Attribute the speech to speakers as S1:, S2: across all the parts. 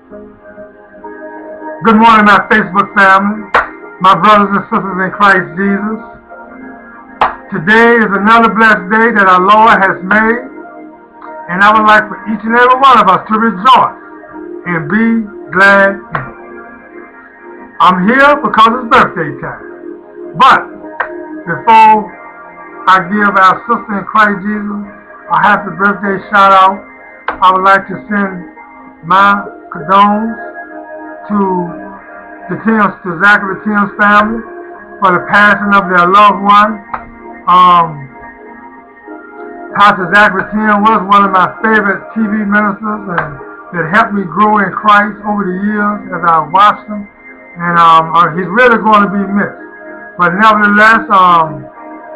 S1: Good morning, my Facebook family, my brothers and sisters in Christ Jesus. Today is another blessed day that our Lord has made, and I would like for each and every one of us to rejoice and be glad in it. I'm here because it's birthday time. But before I give our sister in Christ Jesus a happy birthday shout out, I would like to send my condolences to Zachary Tim's family for the passing of their loved one. Pastor Zachary Tim was one of my favorite TV ministers and that helped me grow in Christ over the years as I watched him. And he's really going to be missed. But nevertheless,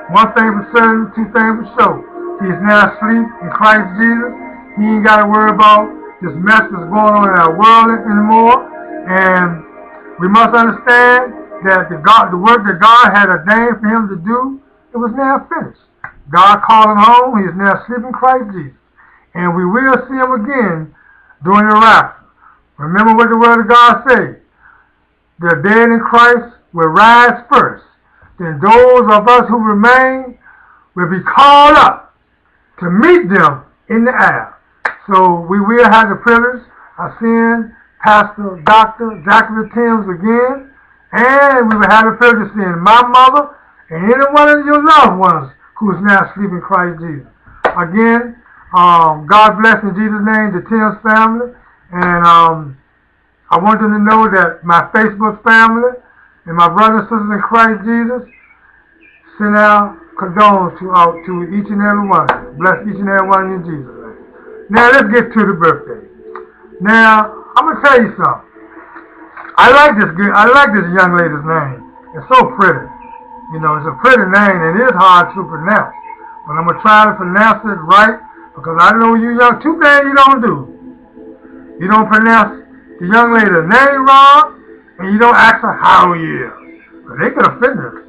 S1: one thing for certain, two things for sure. He's now asleep in Christ Jesus. He ain't got to worry about this mess that's going on in our world anymore. And we must understand that the work that God had ordained for him to do, it was now finished. God called him home. He is now asleep in Christ Jesus. And we will see him again during the rapture. Remember what the Word of God says. The dead in Christ will rise first. Then those of us who remain will be called up to meet them in the air. So we will have the privilege of seeing Pastor Dr. Zachary Timms again. And we will have the privilege of seeing my mother and any one of your loved ones who is now asleep in Christ Jesus. Again, God bless in Jesus' name the Timms family. And I want them to know that my Facebook family and my brothers and sisters in Christ Jesus send out condolences to each and every one. Bless each and every one in Jesus' name. Now let's get to the birthday. Now I'm gonna tell you something. I like this young lady's name. It's so pretty. You know, it's a pretty name and it is hard to pronounce. But I'm gonna try to pronounce it right because I know you young. Two things you don't do. You don't pronounce the young lady's name wrong, and you don't ask her how he is. But they could offend her.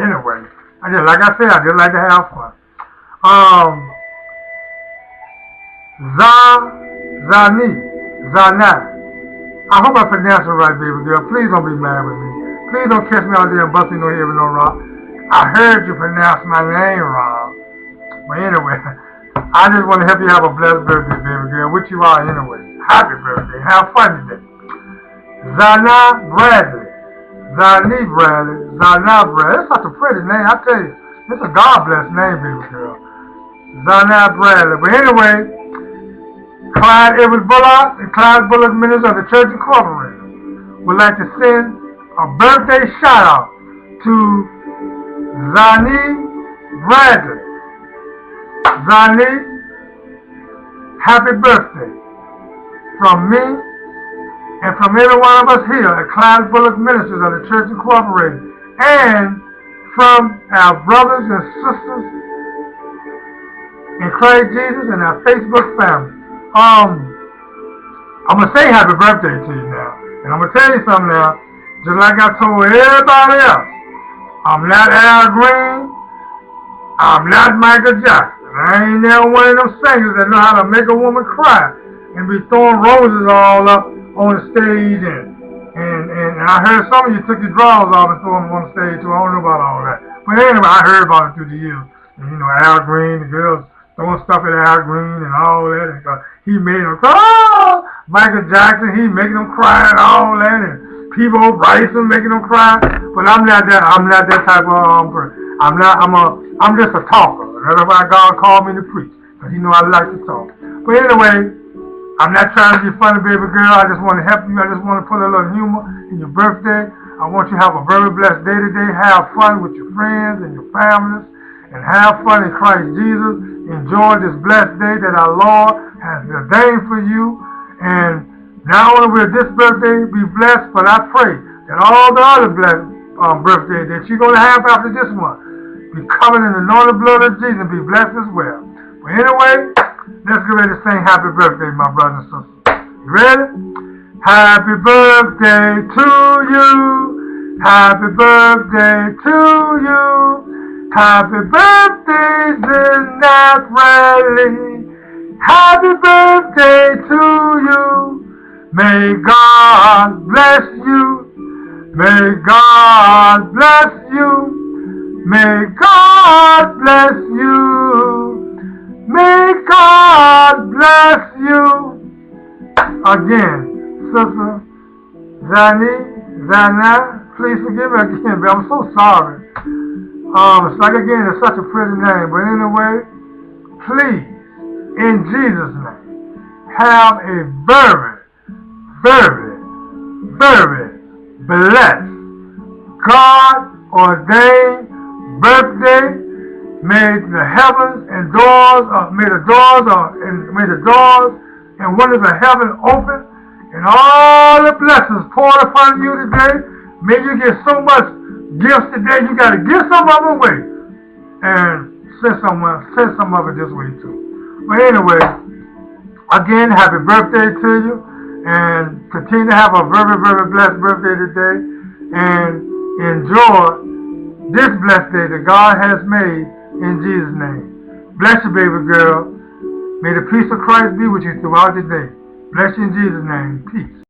S1: Anyway, I just like to have fun. Zana. I hope I pronounced it right, baby girl. Please don't be mad with me. Please don't catch me out there and busting no head with no rock. I heard you pronounce my name wrong. But anyway, I just want to help you have a blessed birthday, baby girl. Which you are anyway. Happy birthday. Have fun today. Zana Bradley. Zana Bradley. It's such a pretty name. I tell you, it's a God-blessed name, baby girl. Zana Bradley. But anyway, Clyde Edwards Bullock and Clyde Bullock Ministers of the Church Incorporated would like to send a birthday shout-out to Zani Bradley. Zani, happy birthday from me and from every one of us here at Clyde Bullock Ministers of the Church Incorporated and from our brothers and sisters in Christ Jesus and our Facebook family. I'm going to say happy birthday to you now. And I'm going to tell you something now. Just like I told everybody else, I'm not Al Green. I'm not Michael Jackson. I ain't never one of them singers that know how to make a woman cry and be throwing roses all up on the stage. And I heard some of you took your drawers off and threw them on the stage too. I don't know about all that. But anyway, I heard about it through the years. And you know, Al Green, the girls throwing stuff at Al Green and all that. And he made them cry. Oh! Michael Jackson, he making them cry and all that. And Peabo Bryson making them cry. But I'm not that type of person. I'm just a talker. That's why God called me to preach. Because he know I like to talk. But anyway, I'm not trying to be funny, baby girl. I just want to help you. I just want to put a little humor in your birthday. I want you to have a very blessed day today. Have fun with your friends and your families. And have fun in Christ Jesus. Enjoy this blessed day that our Lord has ordained for you. And not only will this birthday be blessed, but I pray that all the other blessed birthdays that you're going to have after this one be covered in the anointed blood of Jesus and be blessed as well. But anyway, let's get ready to sing happy birthday, my brothers and sisters. You ready? Happy birthday to you. Happy birthday to you. Happy birthday, Zenat Riley. Happy birthday to you. May God bless you. May God bless you. May God bless you. May God bless you. Again, Sister Zana, please forgive me again, but I'm so sorry. It's like, again, it's such a pretty name. But anyway, please, in Jesus' name, have a very, very, very blessed, God-ordained birthday. May the heavens and doors, may the doors and windows of heaven open, and all the blessings poured upon you today. May you get so much gifts today, you got to give some of them away, and send some of it this way too. But anyway, again, happy birthday to you, and continue to have a very, very blessed birthday today, and enjoy this blessed day that God has made in Jesus' name. Bless you, baby girl. May the peace of Christ be with you throughout the day. Bless you in Jesus' name. Peace.